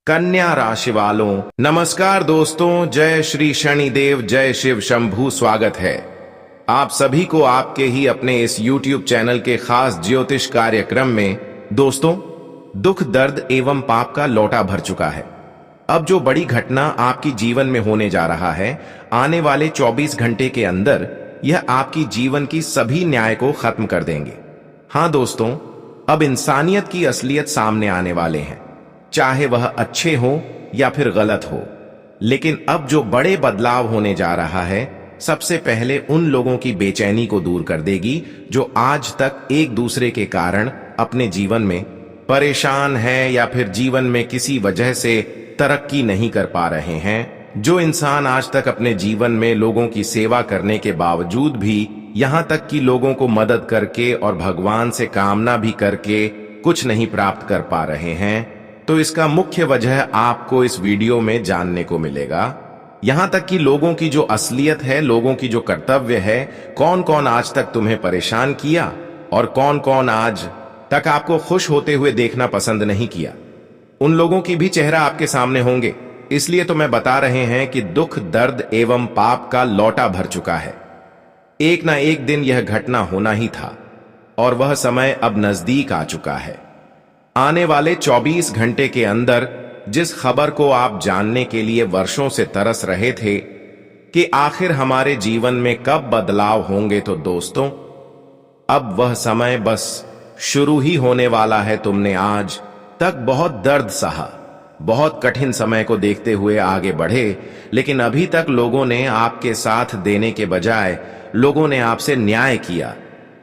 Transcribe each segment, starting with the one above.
कन्या राशि वालों नमस्कार दोस्तों, जय श्री शनिदेव, जय शिव शंभू। स्वागत है आप सभी को आपके ही अपने इस YouTube चैनल के खास ज्योतिष कार्यक्रम में। दोस्तों, दुख, दर्द एवं पाप का लौटा भर चुका है। अब जो बड़ी घटना आपकी जीवन में होने जा रहा है, आने वाले 24 घंटे के अंदर यह आपकी जीवन की सभी न्याय को खत्म कर देंगे। हाँ दोस्तों, अब इंसानियत की असलियत सामने आने वाले हैं, चाहे वह अच्छे हो या फिर गलत हो। लेकिन अब जो बड़े बदलाव होने जा रहा है, सबसे पहले उन लोगों की बेचैनी को दूर कर देगी जो आज तक एक दूसरे के कारण अपने जीवन में परेशान हैं या फिर जीवन में किसी वजह से तरक्की नहीं कर पा रहे हैं। जो इंसान आज तक अपने जीवन में लोगों की सेवा करने के बावजूद भी, यहां तक कि लोगों को मदद करके और भगवान से कामना भी करके कुछ नहीं प्राप्त कर पा रहे हैं, तो इसका मुख्य वजह आपको इस वीडियो में जानने को मिलेगा। यहां तक कि लोगों की जो असलियत है, लोगों की जो कर्तव्य है, कौन कौन आज तक तुम्हें परेशान किया और कौन कौन आज तक आपको खुश होते हुए देखना पसंद नहीं किया, उन लोगों की भी चेहरा आपके सामने होंगे। इसलिए तो मैं बता रहे हैं कि दुख, दर्द एवं पाप का लौटा भर चुका है। एक ना एक दिन यह घटना होना ही था और वह समय अब नजदीक आ चुका है। आने वाले 24 घंटे के अंदर जिस खबर को आप जानने के लिए वर्षों से तरस रहे थे कि आखिर हमारे जीवन में कब बदलाव होंगे, तो दोस्तों, अब वह समय बस शुरू ही होने वाला है। तुमने आज तक बहुत दर्द सहा, बहुत कठिन समय को देखते हुए आगे बढ़े, लेकिन अभी तक लोगों ने आपके साथ देने के बजाय लोगों ने आपसे न्याय किया।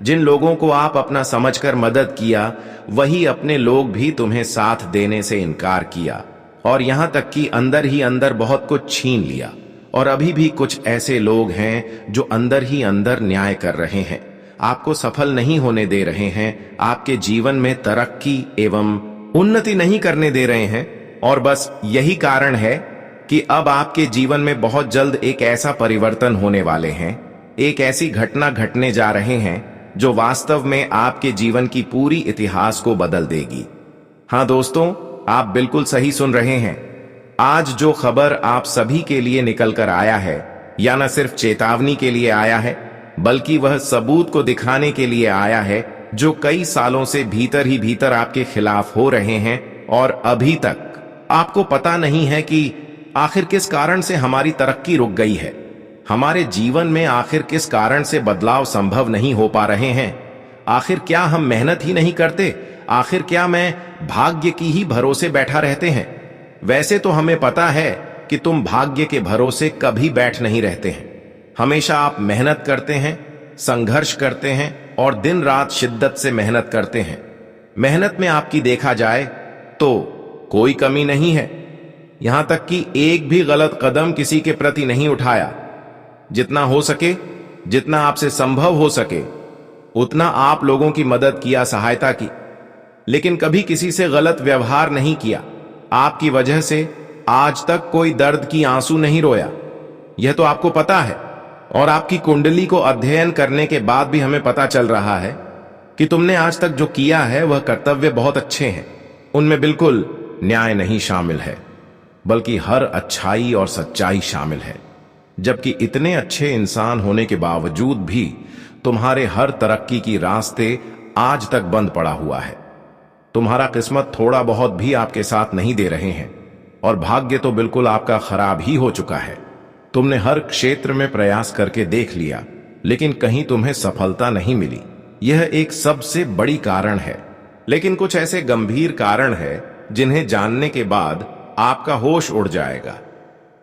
जिन लोगों को आप अपना समझकर मदद किया, वही अपने लोग भी तुम्हें साथ देने से इनकार किया और यहां तक कि अंदर ही अंदर बहुत कुछ छीन लिया। और अभी भी कुछ ऐसे लोग हैं जो अंदर ही अंदर न्याय कर रहे हैं, आपको सफल नहीं होने दे रहे हैं, आपके जीवन में तरक्की एवं उन्नति नहीं करने दे रहे हैं। और बस यही कारण है कि अब आपके जीवन में बहुत जल्द एक ऐसा परिवर्तन होने वाले हैं, एक ऐसी घटना घटने जा रहे हैं जो वास्तव में आपके जीवन की पूरी इतिहास को बदल देगी। हां दोस्तों, आप बिल्कुल सही सुन रहे हैं। आज जो खबर आप सभी के लिए निकल कर आया है, या न सिर्फ चेतावनी के लिए आया है, बल्कि वह सबूत को दिखाने के लिए आया है जो कई सालों से भीतर ही भीतर आपके खिलाफ हो रहे हैं और अभी तक आपको पता नहीं है कि आखिर किस कारण से हमारी तरक्की रुक गई है, हमारे जीवन में आखिर किस कारण से बदलाव संभव नहीं हो पा रहे हैं। आखिर क्या हम मेहनत ही नहीं करते? आखिर क्या मैं भाग्य की ही भरोसे बैठा रहते हैं? वैसे तो हमें पता है कि तुम भाग्य के भरोसे कभी बैठ नहीं रहते हैं। हमेशा आप मेहनत करते हैं, संघर्ष करते हैं और दिन रात शिद्दत से मेहनत करते हैं। मेहनत में आपकी देखा जाए तो कोई कमी नहीं है, यहां तक कि एक भी गलत कदम किसी के प्रति नहीं उठाया। जितना हो सके, जितना आपसे संभव हो सके, उतना आप लोगों की मदद किया, सहायता की, लेकिन कभी किसी से गलत व्यवहार नहीं किया। आपकी वजह से आज तक कोई दर्द की आंसू नहीं रोया, यह तो आपको पता है। और आपकी कुंडली को अध्ययन करने के बाद भी हमें पता चल रहा है कि तुमने आज तक जो किया है वह कर्तव्य बहुत अच्छे हैं, उनमें बिल्कुल न्याय नहीं शामिल है, बल्कि हर अच्छाई और सच्चाई शामिल है। जबकि इतने अच्छे इंसान होने के बावजूद भी तुम्हारे हर तरक्की की रास्ते आज तक बंद पड़ा हुआ है। तुम्हारा किस्मत थोड़ा बहुत भी आपके साथ नहीं दे रहे हैं और भाग्य तो बिल्कुल आपका खराब ही हो चुका है। तुमने हर क्षेत्र में प्रयास करके देख लिया, लेकिन कहीं तुम्हें सफलता नहीं मिली। यह एक सबसे बड़ी कारण है, लेकिन कुछ ऐसे गंभीर कारण है जिन्हें जानने के बाद आपका होश उड़ जाएगा।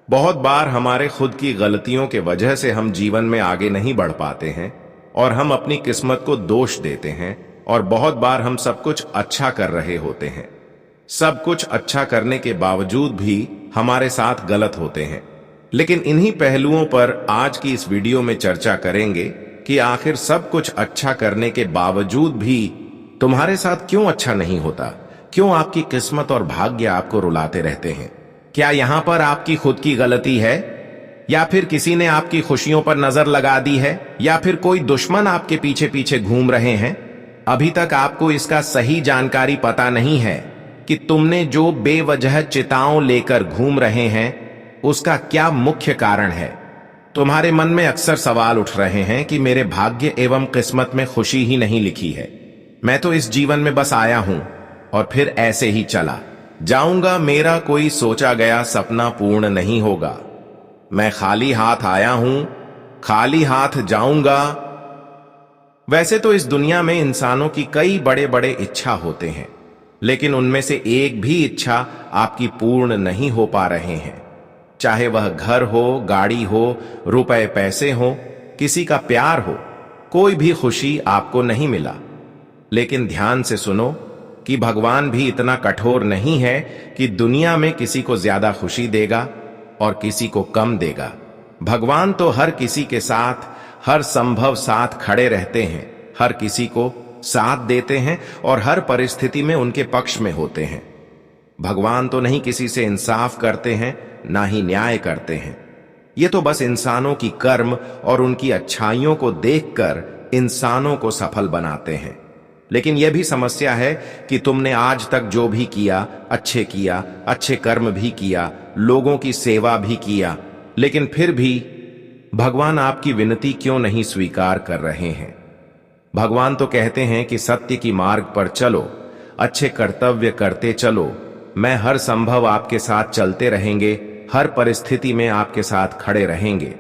बहुत बार हमारे खुद की गलतियों के वजह से हम जीवन में आगे नहीं बढ़ पाते हैं और हम अपनी किस्मत को दोष देते हैं। और बहुत बार हम सब कुछ अच्छा कर रहे होते हैं, सब कुछ अच्छा करने के बावजूद भी हमारे साथ गलत होते हैं। लेकिन इन्हीं पहलुओं पर आज की इस वीडियो में चर्चा करेंगे कि आखिर सब कुछ अच्छा करने के बावजूद भी तुम्हारे साथ क्यों अच्छा नहीं होता, क्यों आपकी किस्मत और भाग्य आपको रुलाते रहते हैं। क्या यहां पर आपकी खुद की गलती है, या फिर किसी ने आपकी खुशियों पर नजर लगा दी है, या फिर कोई दुश्मन आपके पीछे पीछे घूम रहे हैं? अभी तक आपको इसका सही जानकारी पता नहीं है, कि तुमने जो बेवजह चिताओं लेकर घूम रहे हैं उसका क्या मुख्य कारण है। तुम्हारे मन में अक्सर सवाल उठ रहे हैं कि मेरे भाग्य एवं किस्मत में खुशी ही नहीं लिखी है। मैं तो इस जीवन में बस आया हूं और फिर ऐसे ही चला जाऊंगा। मेरा कोई सोचा गया सपना पूर्ण नहीं होगा। मैं खाली हाथ आया हूं, खाली हाथ जाऊंगा। वैसे तो इस दुनिया में इंसानों की कई बड़े बड़े इच्छा होते हैं, लेकिन उनमें से एक भी इच्छा आपकी पूर्ण नहीं हो पा रहे हैं। चाहे वह घर हो, गाड़ी हो, रुपए पैसे हो, किसी का प्यार हो, कोई भी खुशी आपको नहीं मिला। लेकिन ध्यान से सुनो कि भगवान भी इतना कठोर नहीं है कि दुनिया में किसी को ज्यादा खुशी देगा और किसी को कम देगा। भगवान तो हर किसी के साथ हर संभव साथ खड़े रहते हैं, हर किसी को साथ देते हैं और हर परिस्थिति में उनके पक्ष में होते हैं। भगवान तो नहीं किसी से इंसाफ करते हैं, ना ही न्याय करते हैं। ये तो बस इंसानों की कर्म और उनकी अच्छाइयों को देखकर इंसानों को सफल बनाते हैं। लेकिन यह भी समस्या है कि तुमने आज तक जो भी किया, अच्छे कर्म भी किया, लोगों की सेवा भी किया, लेकिन फिर भी भगवान आपकी विनती क्यों नहीं स्वीकार कर रहे हैं। भगवान तो कहते हैं कि सत्य की मार्ग पर चलो, अच्छे कर्तव्य करते चलो, मैं हर संभव आपके साथ चलते रहेंगे, हर परिस्थिति में आपके साथ खड़े रहेंगे।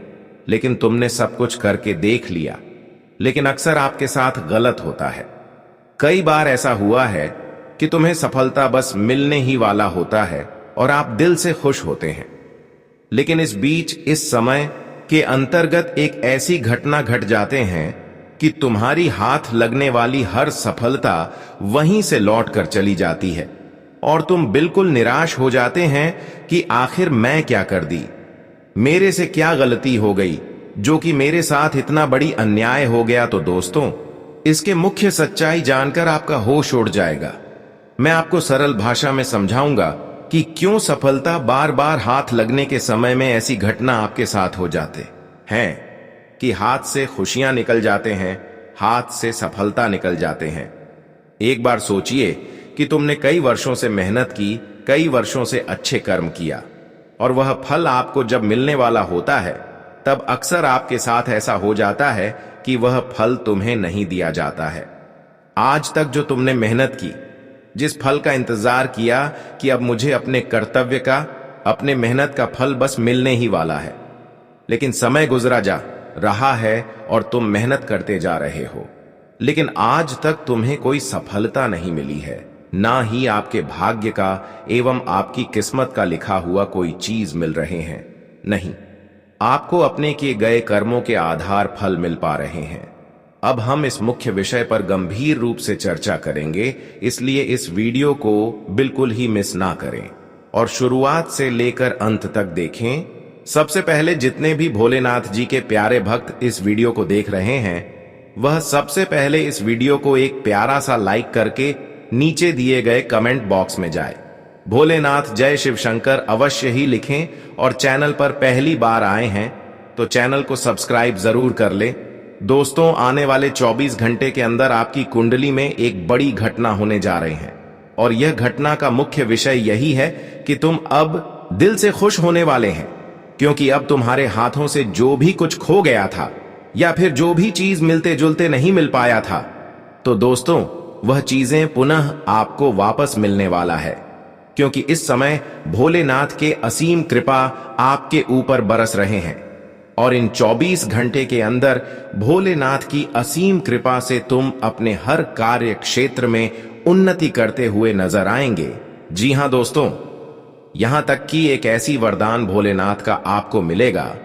लेकिन तुमने सब कुछ करके देख लिया, लेकिन अक्सर आपके साथ गलत होता है। कई बार ऐसा हुआ है कि तुम्हें सफलता बस मिलने ही वाला होता है और आप दिल से खुश होते हैं, लेकिन इस बीच इस समय के अंतर्गत एक ऐसी घटना घट जाते हैं कि तुम्हारी हाथ लगने वाली हर सफलता वहीं से लौट कर चली जाती है और तुम बिल्कुल निराश हो जाते हैं कि आखिर मैं क्या कर दी, मेरे से क्या गलती हो गई जो कि मेरे साथ इतना बड़ी अन्याय हो गया। तो दोस्तों, इसके मुख्य सच्चाई जानकर आपका होश उड़ जाएगा। मैं आपको सरल भाषा में समझाऊंगा कि क्यों सफलता बार बार हाथ लगने के समय में ऐसी घटना आपके साथ हो जाते हैं कि हाथ से खुशियां निकल जाते हैं, हाथ से सफलता निकल जाते हैं। एक बार सोचिए कि तुमने कई वर्षों से मेहनत की, कई वर्षों से अच्छे कर्म किया और वह फल आपको जब मिलने वाला होता है तब अक्सर आपके साथ ऐसा हो जाता है कि वह फल तुम्हें नहीं दिया जाता है। आज तक जो तुमने मेहनत की, जिस फल का इंतजार किया कि अब मुझे अपने कर्तव्य का, अपने मेहनत का फल बस मिलने ही वाला है, लेकिन समय गुजरा जा रहा है और तुम मेहनत करते जा रहे हो, लेकिन आज तक तुम्हें कोई सफलता नहीं मिली है, ना ही आपके भाग्य का एवं आपकी किस्मत का लिखा हुआ कोई चीज मिल रहे हैं। नहीं, आपको अपने किए गए कर्मों के आधार फल मिल पा रहे हैं। अब हम इस मुख्य विषय पर गंभीर रूप से चर्चा करेंगे, इसलिए इस वीडियो को बिल्कुल ही मिस ना करें और शुरुआत से लेकर अंत तक देखें। सबसे पहले जितने भी भोलेनाथ जी के प्यारे भक्त इस वीडियो को देख रहे हैं, वह सबसे पहले इस वीडियो को एक प्यारा सा लाइक करके नीचे दिए गए कमेंट बॉक्स में जाए भोलेनाथ जय शिव शंकर अवश्य ही लिखें और चैनल पर पहली बार आए हैं तो चैनल को सब्सक्राइब जरूर कर ले। दोस्तों, आने वाले 24 घंटे के अंदर आपकी कुंडली में एक बड़ी घटना होने जा रही है और यह घटना का मुख्य विषय यही है कि तुम अब दिल से खुश होने वाले हैं, क्योंकि अब तुम्हारे हाथों से जो भी कुछ खो गया था या फिर जो भी चीज मिलते जुलते नहीं मिल पाया था, तो दोस्तों वह चीजें पुनः आपको वापस मिलने वाला है, क्योंकि इस समय भोलेनाथ के असीम कृपा आपके ऊपर बरस रहे हैं और इन 24 घंटे के अंदर भोलेनाथ की असीम कृपा से तुम अपने हर कार्य क्षेत्र में उन्नति करते हुए नजर आएंगे। जी हां दोस्तों, यहां तक कि एक ऐसी वरदान भोलेनाथ का आपको मिलेगा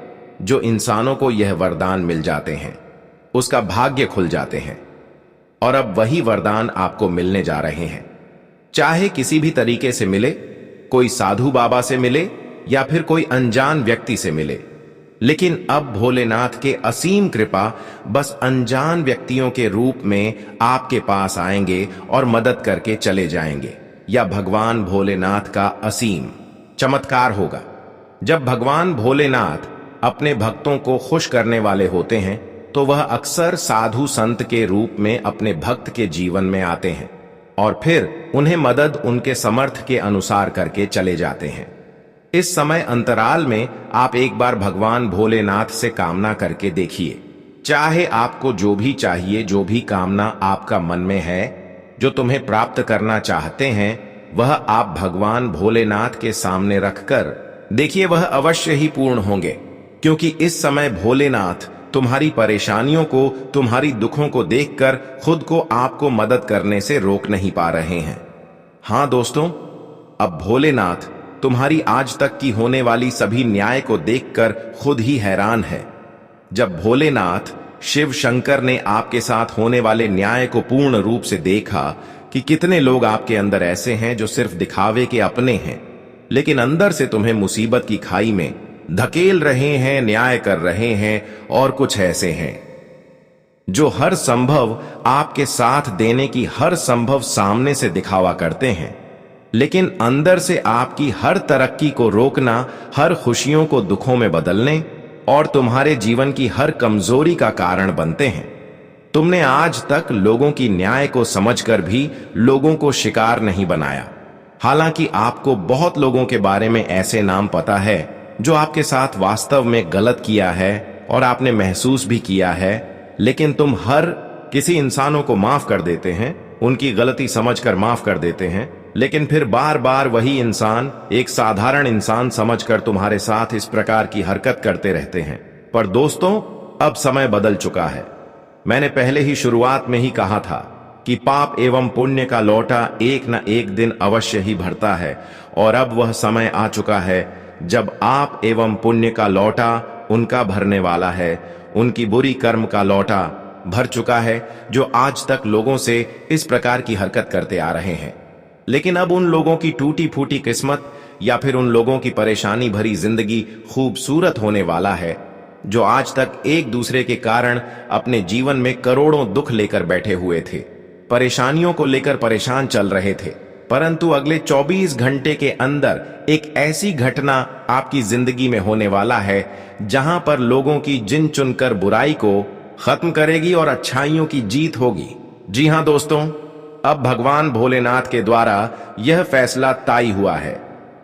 जो इंसानों को यह वरदान मिल जाते हैं, उसका भाग्य खुल जाते हैं और अब वही वरदान आपको मिलने जा रहे हैं। चाहे किसी भी तरीके से मिले, कोई साधु बाबा से मिले या फिर कोई अनजान व्यक्ति से मिले, लेकिन अब भोलेनाथ के असीम कृपा बस अनजान व्यक्तियों के रूप में आपके पास आएंगे और मदद करके चले जाएंगे, या भगवान भोलेनाथ का असीम चमत्कार होगा। जब भगवान भोलेनाथ अपने भक्तों को खुश करने वाले होते हैं तो वह अक्सर साधु संत के रूप में अपने भक्त के जीवन में आते हैं और फिर उन्हें मदद उनके समर्थ के अनुसार करके चले जाते हैं। इस समय अंतराल में आप एक बार भगवान भोलेनाथ से कामना करके देखिए। चाहे आपको जो भी चाहिए, जो भी कामना आपका मन में है, जो तुम्हें प्राप्त करना चाहते हैं, वह आप भगवान भोलेनाथ के सामने रखकर देखिए, वह अवश्य ही पूर्ण होंगे। क्योंकि इस समय भोलेनाथ तुम्हारी परेशानियों को, तुम्हारी दुखों को देखकर खुद को आपको मदद करने से रोक नहीं पा रहे हैं। हां दोस्तों, अब भोलेनाथ तुम्हारी आज तक की होने वाली सभी न्याय को देखकर खुद ही हैरान है। जब भोलेनाथ शिव शंकर ने आपके साथ होने वाले न्याय को पूर्ण रूप से देखा कि कितने लोग आपके अंदर ऐसे हैं जो सिर्फ दिखावे के अपने हैं, लेकिन अंदर से तुम्हें मुसीबत की खाई में धकेल रहे हैं, न्याय कर रहे हैं, और कुछ ऐसे हैं जो हर संभव आपके साथ देने की हर संभव सामने से दिखावा करते हैं, लेकिन अंदर से आपकी हर तरक्की को रोकना, हर खुशियों को दुखों में बदलने और तुम्हारे जीवन की हर कमजोरी का कारण बनते हैं। तुमने आज तक लोगों की न्याय को समझकर भी लोगों को शिकार नहीं बनाया। हालांकि आपको बहुत लोगों के बारे में ऐसे नाम पता है जो आपके साथ वास्तव में गलत किया है और आपने महसूस भी किया है, लेकिन तुम हर किसी इंसानों को माफ कर देते हैं, उनकी गलती समझकर माफ कर देते हैं, लेकिन फिर बार बार वही इंसान एक साधारण इंसान समझकर तुम्हारे साथ इस प्रकार की हरकत करते रहते हैं। पर दोस्तों, अब समय बदल चुका है। मैंने पहले ही शुरुआत में ही कहा था कि पाप एवं पुण्य का लौटा एक न एक दिन अवश्य ही भरता है, और अब वह समय आ चुका है जब आप एवं पुण्य का लौटा उनका भरने वाला है। उनकी बुरी कर्म का लौटा भर चुका है जो आज तक लोगों से इस प्रकार की हरकत करते आ रहे हैं। लेकिन अब उन लोगों की टूटी फूटी किस्मत या फिर उन लोगों की परेशानी भरी जिंदगी खूबसूरत होने वाला है जो आज तक एक दूसरे के कारण अपने जीवन में करोड़ों दुख लेकर बैठे हुए थे, परेशानियों को लेकर परेशान चल रहे थे, परंतु अगले 24 घंटे के अंदर एक ऐसी घटना आपकी जिंदगी में होने वाला है जहां पर लोगों की जिन चुनकर बुराई को खत्म करेगी और अच्छाइयों की जीत होगी। जी हां दोस्तों, अब भगवान भोलेनाथ के द्वारा यह फैसला तय हुआ है।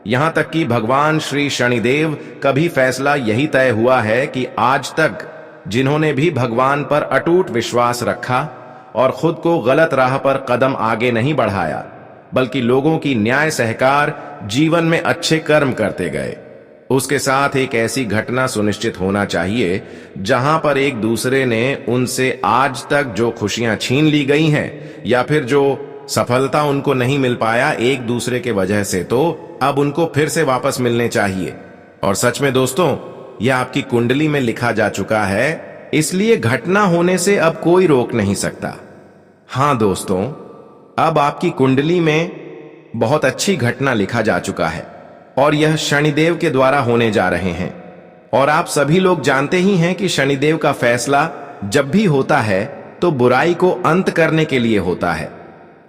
यहां तक कि भगवान श्री शनिदेव का भी फैसला यही तय हुआ है कि आज तक जिन्होंने भी भगवान पर अटूट विश्वास रखा और खुद को गलत राह पर कदम आगे नहीं बढ़ाया, बल्कि लोगों की न्याय सहकार जीवन में अच्छे कर्म करते गए, उसके साथ एक ऐसी घटना सुनिश्चित होना चाहिए जहां पर एक दूसरे ने उनसे आज तक जो खुशियां छीन ली गई हैं या फिर जो सफलता उनको नहीं मिल पाया एक दूसरे के वजह से, तो अब उनको फिर से वापस मिलने चाहिए। और सच में दोस्तों, यह आपकी कुंडली में लिखा जा चुका है, इसलिए घटना होने से अब कोई रोक नहीं सकता। हां दोस्तों, अब आपकी कुंडली में बहुत अच्छी घटना लिखा जा चुका है और यह शनिदेव के द्वारा होने जा रहे हैं। और आप सभी लोग जानते ही हैं कि शनिदेव का फैसला जब भी होता है तो बुराई को अंत करने के लिए होता है।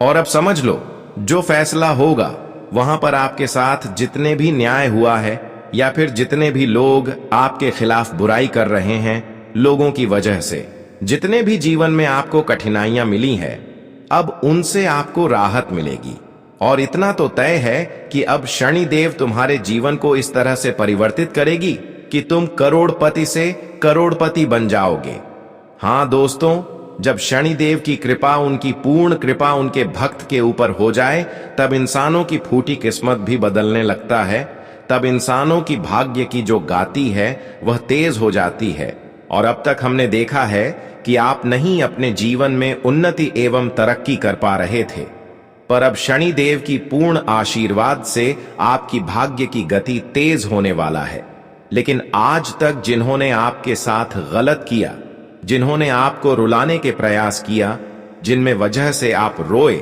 और अब समझ लो, जो फैसला होगा वहां पर आपके साथ जितने भी न्याय हुआ है या फिर जितने भी लोग आपके खिलाफ बुराई कर रहे हैं, लोगों की वजह से जितने भी जीवन में आपको कठिनाइयां मिली है, अब उनसे आपको राहत मिलेगी। और इतना तो तय है कि अब शनिदेव तुम्हारे जीवन को इस तरह से परिवर्तित करेगी कि तुम करोड़पति से करोड़पति बन जाओगे। हां दोस्तों, जब शनिदेव की कृपा, उनकी पूर्ण कृपा उनके भक्त के ऊपर हो जाए, तब इंसानों की फूटी किस्मत भी बदलने लगता है। तब इंसानों की भाग्य की जो गाती है वह तेज हो जाती है। और अब तक हमने देखा है कि आप नहीं अपने जीवन में उन्नति एवं तरक्की कर पा रहे थे, पर अब शनिदेव की पूर्ण आशीर्वाद से आपकी भाग्य की गति तेज होने वाला है। लेकिन आज तक जिन्होंने आपके साथ गलत किया, जिन्होंने आपको रुलाने के प्रयास किया, जिनमें वजह से आप रोए,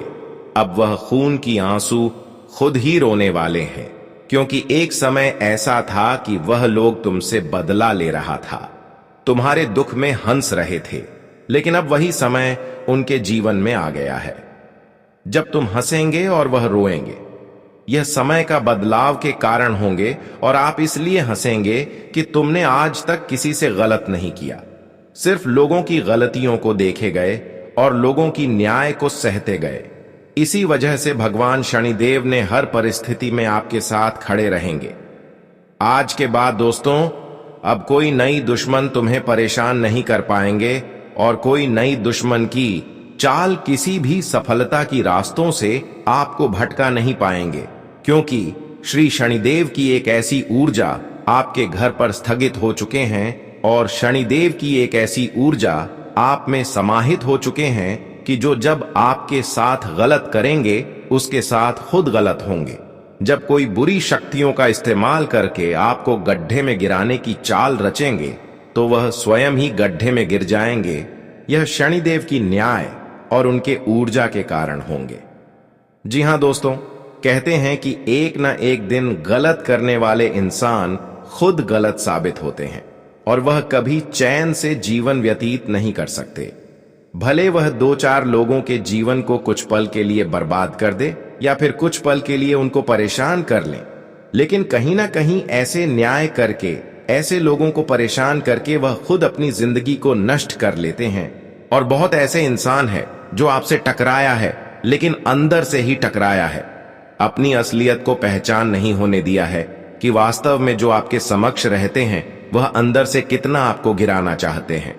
अब वह खून की आंसू खुद ही रोने वाले हैं। क्योंकि एक समय ऐसा था कि वह लोग तुमसे बदला ले रहा था, तुम्हारे दुख में हंस रहे थे, लेकिन अब वही समय उनके जीवन में आ गया है जब तुम हंसेंगे और वह रोएंगे। यह समय का बदलाव के कारण होंगे और आप इसलिए हंसेंगे कि तुमने आज तक किसी से गलत नहीं किया, सिर्फ लोगों की गलतियों को देखे गए और लोगों की न्याय को सहते गए। इसी वजह से भगवान शनिदेव ने हर परिस्थिति में आपके साथ खड़े रहेंगे। आज के बाद दोस्तों, अब कोई नई दुश्मन तुम्हें परेशान नहीं कर पाएंगे और कोई नई दुश्मन की चाल किसी भी सफलता की रास्तों से आपको भटका नहीं पाएंगे, क्योंकि श्री शनिदेव की एक ऐसी ऊर्जा आपके घर पर स्थगित हो चुके हैं और शनिदेव की एक ऐसी ऊर्जा आप में समाहित हो चुके हैं कि जो जब आपके साथ गलत करेंगे उसके साथ खुद गलत होंगे। जब कोई बुरी शक्तियों का इस्तेमाल करके आपको गड्ढे में गिराने की चाल रचेंगे तो वह स्वयं ही गड्ढे में गिर जाएंगे। यह शनिदेव की न्याय और उनके ऊर्जा के कारण होंगे। जी हां दोस्तों, कहते हैं कि एक न एक दिन गलत करने वाले इंसान खुद गलत साबित होते हैं और वह कभी चैन से जीवन व्यतीत नहीं कर सकते। भले वह 2-4 लोगों के जीवन को कुछ पल के लिए बर्बाद कर दे या फिर कुछ पल के लिए उनको परेशान कर लें, लेकिन कहीं ना कहीं ऐसे न्याय करके, ऐसे लोगों को परेशान करके वह खुद अपनी जिंदगी को नष्ट कर लेते हैं। और बहुत ऐसे इंसान हैं जो आपसे टकराया है लेकिन अंदर से ही टकराया है, अपनी असलियत को पहचान नहीं होने दिया है कि वास्तव में जो आपके समक्ष रहते हैं वह अंदर से कितना आपको गिराना चाहते हैं।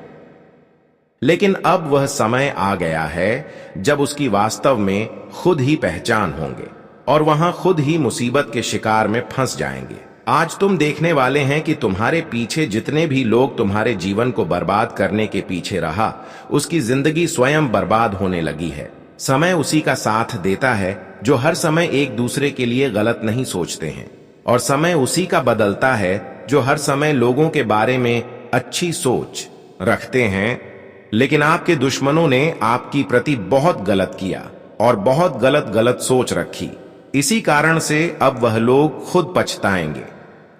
लेकिन अब वह समय आ गया है जब उसकी वास्तव में खुद ही पहचान होंगे और वहां खुद ही मुसीबत के शिकार में फंस जाएंगे। आज तुम देखने वाले हैं कि तुम्हारे पीछे जितने भी लोग तुम्हारे जीवन को बर्बाद करने के पीछे रहा, उसकी जिंदगी स्वयं बर्बाद होने लगी है। समय उसी का साथ देता है जो हर समय एक दूसरे के लिए गलत नहीं सोचते हैं, और समय उसी का बदलता है जो हर समय लोगों के बारे में अच्छी सोच रखते हैं। लेकिन आपके दुश्मनों ने आपकी प्रति बहुत गलत किया और बहुत गलत सोच रखी। इसी कारण से अब वह लोग खुद पछताएंगे।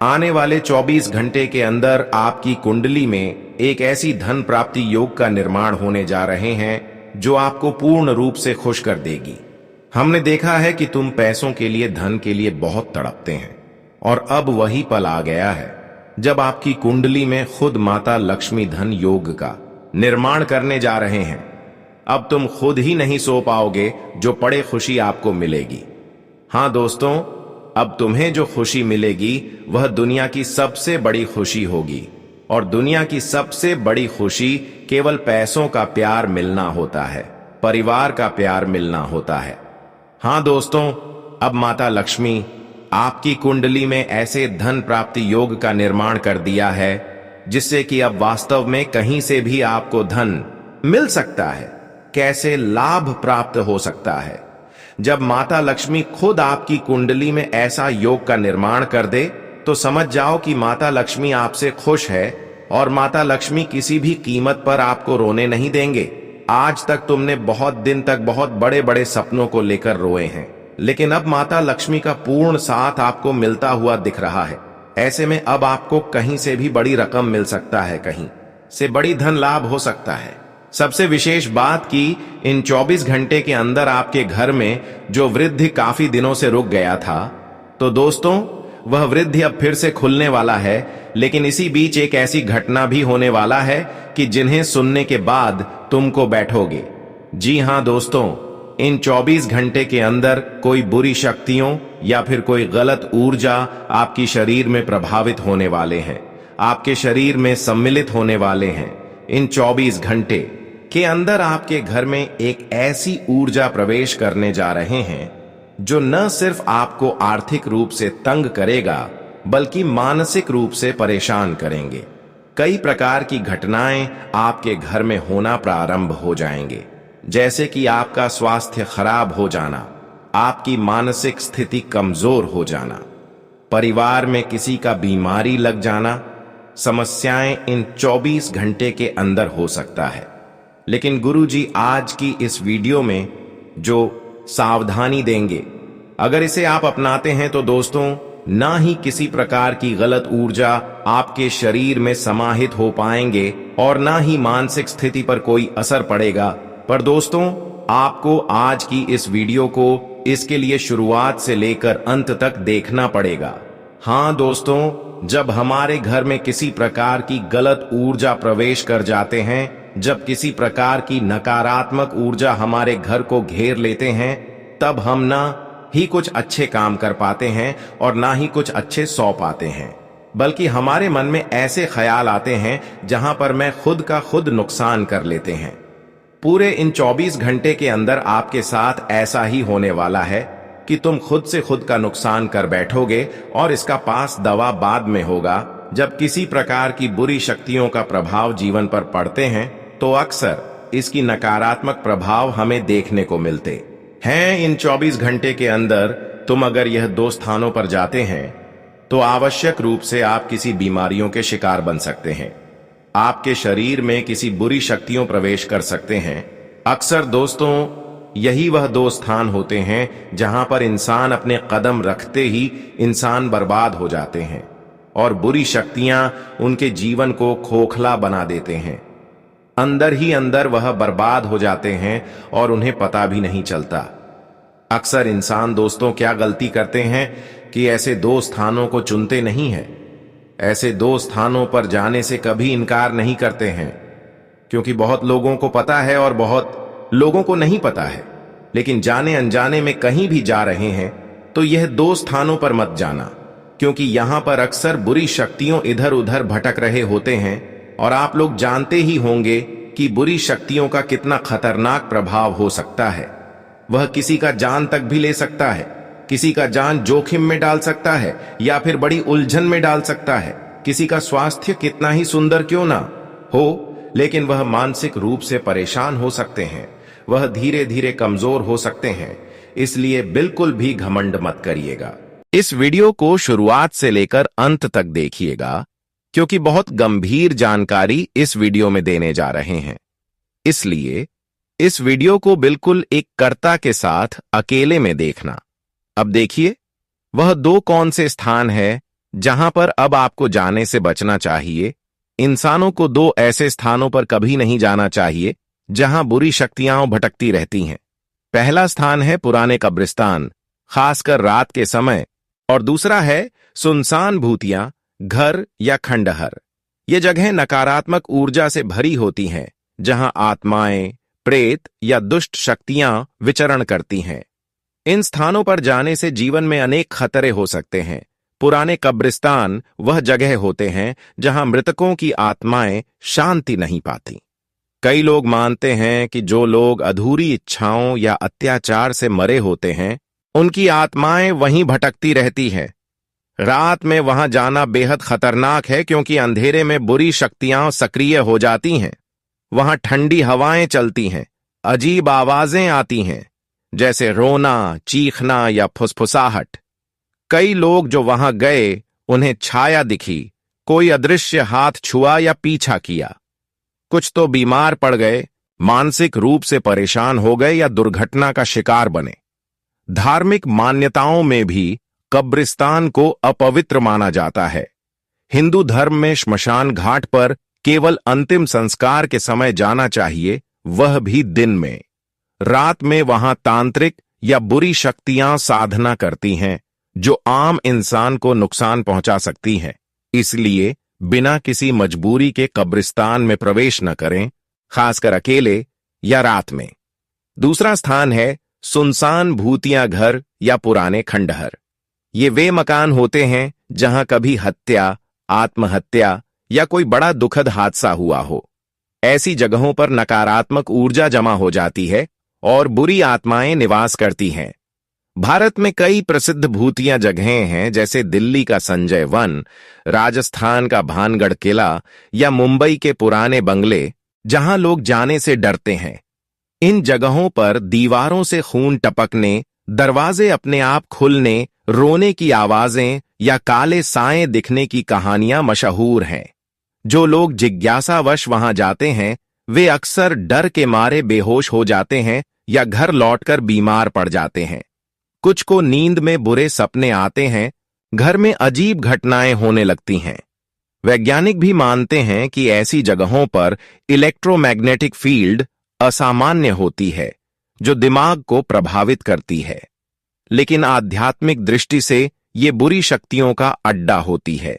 आने वाले 24 घंटे के अंदर आपकी कुंडली में एक ऐसी धन प्राप्ति योग का निर्माण होने जा रहे हैं जो आपको पूर्ण रूप से खुश कर देगी। हमने देखा है कि तुम पैसों के लिए, धन के लिए बहुत तड़पते हैं और अब वही पल आ गया है जब आपकी कुंडली में खुद माता लक्ष्मी धन योग का निर्माण करने जा रहे हैं। अब तुम खुद ही नहीं सो पाओगे जो पड़े खुशी आपको मिलेगी। हां दोस्तों, अब तुम्हें जो खुशी मिलेगी वह दुनिया की सबसे बड़ी खुशी होगी, और दुनिया की सबसे बड़ी खुशी केवल पैसों का प्यार मिलना होता है, परिवार का प्यार मिलना होता है। हां दोस्तों, अब माता लक्ष्मी आपकी कुंडली में ऐसे धन प्राप्ति योग का निर्माण कर दिया है जिससे कि अब वास्तव में कहीं से भी आपको धन मिल सकता है। कैसे लाभ प्राप्त हो सकता है? जब माता लक्ष्मी खुद आपकी कुंडली में ऐसा योग का निर्माण कर दे तो समझ जाओ कि माता लक्ष्मी आपसे खुश है और माता लक्ष्मी किसी भी कीमत पर आपको रोने नहीं देंगे। आज तक तुमने बहुत दिन तक बहुत बड़े बड़े सपनों को लेकर रोए हैं, लेकिन अब माता लक्ष्मी का पूर्ण साथ आपको मिलता हुआ दिख रहा है। ऐसे में अब आपको कहीं से भी बड़ी रकम मिल सकता है, कहीं से बड़ी धन लाभ हो सकता है। सबसे विशेष बात कि इन 24 घंटे के अंदर आपके घर में जो वृद्धि काफी दिनों से रुक गया था, तो दोस्तों वह वृद्धि अब फिर से खुलने वाला है। लेकिन इसी बीच एक ऐसी घटना भी होने वाला है कि जिन्हें सुनने के बाद तुमको बैठोगे। जी हां दोस्तों, इन 24 घंटे के अंदर कोई बुरी शक्तियों या फिर कोई गलत ऊर्जा आपकी शरीर में प्रभावित होने वाले हैं, आपके शरीर में सम्मिलित होने वाले हैं। इन 24 घंटे के अंदर आपके घर में एक ऐसी ऊर्जा प्रवेश करने जा रहे हैं जो न सिर्फ आपको आर्थिक रूप से तंग करेगा बल्कि मानसिक रूप से परेशान करेंगे। कई प्रकार की घटनाएं आपके घर में होना प्रारंभ हो जाएंगे, जैसे कि आपका स्वास्थ्य खराब हो जाना, आपकी मानसिक स्थिति कमजोर हो जाना, परिवार में किसी का बीमारी लग जाना। समस्याएं इन 24 घंटे के अंदर हो सकता है। लेकिन गुरुजी आज की इस वीडियो में जो सावधानी देंगे, अगर इसे आप अपनाते हैं तो दोस्तों ना ही किसी प्रकार की गलत ऊर्जा आपके शरीर में समाहित हो पाएंगे और ना ही मानसिक स्थिति पर कोई असर पड़ेगा। पर दोस्तों आपको आज की इस वीडियो को इसके लिए शुरुआत से लेकर अंत तक देखना पड़ेगा। हां दोस्तों, जब हमारे घर में किसी प्रकार की गलत ऊर्जा प्रवेश कर जाते हैं, जब किसी प्रकार की नकारात्मक ऊर्जा हमारे घर को घेर लेते हैं, तब हम ना ही कुछ अच्छे काम कर पाते हैं और ना ही कुछ अच्छे सौ पाते हैं, बल्कि हमारे मन में ऐसे ख्याल आते हैं जहां पर मैं खुद का खुद नुकसान कर लेते हैं। पूरे इन 24 घंटे के अंदर आपके साथ ऐसा ही होने वाला है कि तुम खुद से खुद का नुकसान कर बैठोगे और इसका पास दवा बाद में होगा। जब किसी प्रकार की बुरी शक्तियों का प्रभाव जीवन पर पड़ते हैं तो अक्सर इसकी नकारात्मक प्रभाव हमें देखने को मिलते हैं। इन 24 घंटे के अंदर तुम अगर यह 2 स्थानों पर जाते हैं तो आवश्यक रूप से आप किसी बीमारियों के शिकार बन सकते हैं। आपके शरीर में किसी बुरी शक्तियों प्रवेश कर सकते हैं। अक्सर दोस्तों, यही वह 2 स्थान होते हैं जहां पर इंसान अपने कदम रखते ही इंसान बर्बाद हो जाते हैं और बुरी शक्तियां उनके जीवन को खोखला बना देते हैं। अंदर ही अंदर वह बर्बाद हो जाते हैं और उन्हें पता भी नहीं चलता। अक्सर इंसान दोस्तों क्या गलती करते हैं कि ऐसे 2 स्थानों को चुनते नहीं हैं। ऐसे 2 स्थानों पर जाने से कभी इनकार नहीं करते हैं, क्योंकि बहुत लोगों को पता है और बहुत लोगों को नहीं पता है। लेकिन जाने अनजाने में कहीं भी जा रहे हैं तो यह 2 स्थानों पर मत जाना, क्योंकि यहां पर अक्सर बुरी शक्तियों इधर उधर भटक रहे होते हैं और आप लोग जानते ही होंगे कि बुरी शक्तियों का कितना खतरनाक प्रभाव हो सकता है। वह किसी का जान तक भी ले सकता है, किसी का जान जोखिम में डाल सकता है या फिर बड़ी उलझन में डाल सकता है। किसी का स्वास्थ्य कितना ही सुंदर क्यों ना हो, लेकिन वह मानसिक रूप से परेशान हो सकते हैं, वह धीरे धीरे कमजोर हो सकते हैं। इसलिए बिल्कुल भी घमंड मत करिएगा। इस वीडियो को शुरुआत से लेकर अंत तक देखिएगा, क्योंकि बहुत गंभीर जानकारी इस वीडियो में देने जा रहे हैं। इसलिए इस वीडियो को बिल्कुल एक कर्ता के साथ अकेले में देखना। अब देखिए, वह 2 कौन से स्थान है जहां पर अब आपको जाने से बचना चाहिए। इंसानों को 2 ऐसे स्थानों पर कभी नहीं जाना चाहिए जहां बुरी शक्तियां भटकती रहती हैं। पहला स्थान है पुराने कब्रिस्तान, खासकर रात के समय, और दूसरा है सुनसान भूतियां, घर या खंडहर। ये जगह नकारात्मक ऊर्जा से भरी होती हैं, जहां आत्माएं, प्रेत या दुष्ट शक्तियां विचरण करती हैं। इन स्थानों पर जाने से जीवन में अनेक खतरे हो सकते हैं। पुराने कब्रिस्तान वह जगह होते हैं जहां मृतकों की आत्माएं शांति नहीं पाती। कई लोग मानते हैं कि जो लोग अधूरी इच्छाओं या अत्याचार से मरे होते हैं, उनकी आत्माएं वहीं भटकती रहती हैं। रात में वहां जाना बेहद खतरनाक है, क्योंकि अंधेरे में बुरी शक्तियां सक्रिय हो जाती हैं। वहां ठंडी हवाएं चलती हैं, अजीब आवाजें आती हैं, जैसे रोना, चीखना या फुसफुसाहट। कई लोग जो वहां गए उन्हें छाया दिखी, कोई अदृश्य हाथ छुआ या पीछा किया। कुछ तो बीमार पड़ गए, मानसिक रूप से परेशान हो गए या दुर्घटना का शिकार बने। धार्मिक मान्यताओं में भी कब्रिस्तान को अपवित्र माना जाता है। हिंदू धर्म में श्मशान घाट पर केवल अंतिम संस्कार के समय जाना चाहिए, वह भी दिन में। रात में वहां तांत्रिक या बुरी शक्तियां साधना करती हैं, जो आम इंसान को नुकसान पहुंचा सकती हैं। इसलिए बिना किसी मजबूरी के कब्रिस्तान में प्रवेश न करें, खासकर अकेले या रात में। दूसरा स्थान है सुनसान भूतिया घर या पुराने खंडहर। ये वे मकान होते हैं जहां कभी हत्या, आत्महत्या या कोई बड़ा दुखद हादसा हुआ हो। ऐसी जगहों पर नकारात्मक ऊर्जा जमा हो जाती है और बुरी आत्माएं निवास करती हैं। भारत में कई प्रसिद्ध भूतिया जगहें हैं, जैसे दिल्ली का संजय वन, राजस्थान का भानगढ़ किला या मुंबई के पुराने बंगले, जहां लोग जाने से डरते हैं। इन जगहों पर दीवारों से खून टपकने, दरवाजे अपने आप खुलने, रोने की आवाजें या काले साएं दिखने की कहानियां मशहूर हैं। जो लोग जिज्ञासावश वहां जाते हैं, वे अक्सर डर के मारे बेहोश हो जाते हैं या घर लौटकर बीमार पड़ जाते हैं। कुछ को नींद में बुरे सपने आते हैं, घर में अजीब घटनाएं होने लगती हैं। वैज्ञानिक भी मानते हैं कि ऐसी जगहों पर इलेक्ट्रोमैग्नेटिक फील्ड असामान्य होती है, जो दिमाग को प्रभावित करती है। लेकिन आध्यात्मिक दृष्टि से ये बुरी शक्तियों का अड्डा होती है।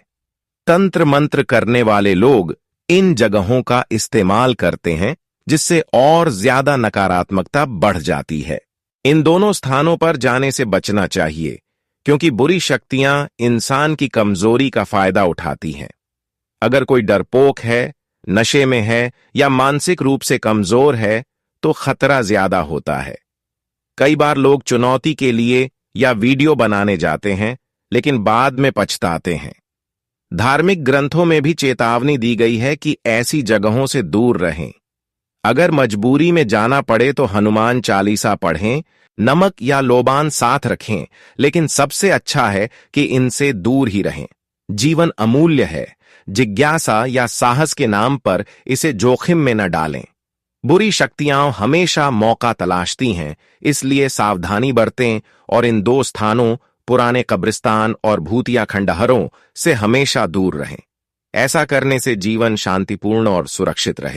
तंत्र मंत्र करने वाले लोग इन जगहों का इस्तेमाल करते हैं, जिससे और ज्यादा नकारात्मकता बढ़ जाती है। इन दोनों स्थानों पर जाने से बचना चाहिए, क्योंकि बुरी शक्तियां इंसान की कमजोरी का फायदा उठाती हैं। अगर कोई डरपोक है, नशे में है या मानसिक रूप से कमजोर है, तो खतरा ज्यादा होता है। कई बार लोग चुनौती के लिए या वीडियो बनाने जाते हैं, लेकिन बाद में पछताते हैं। धार्मिक ग्रंथों में भी चेतावनी दी गई है कि ऐसी जगहों से दूर रहें। अगर मजबूरी में जाना पड़े तो हनुमान चालीसा पढ़ें, नमक या लोबान साथ रखें, लेकिन सबसे अच्छा है कि इनसे दूर ही रहें। जीवन अमूल्य है, जिज्ञासा या साहस के नाम पर इसे जोखिम में न डालें। बुरी शक्तियां हमेशा मौका तलाशती हैं, इसलिए सावधानी बरतें और इन दो स्थानों, पुराने कब्रिस्तान और भूतिया खंडहरों से हमेशा दूर रहें। ऐसा करने से जीवन शांतिपूर्ण और सुरक्षित रहे।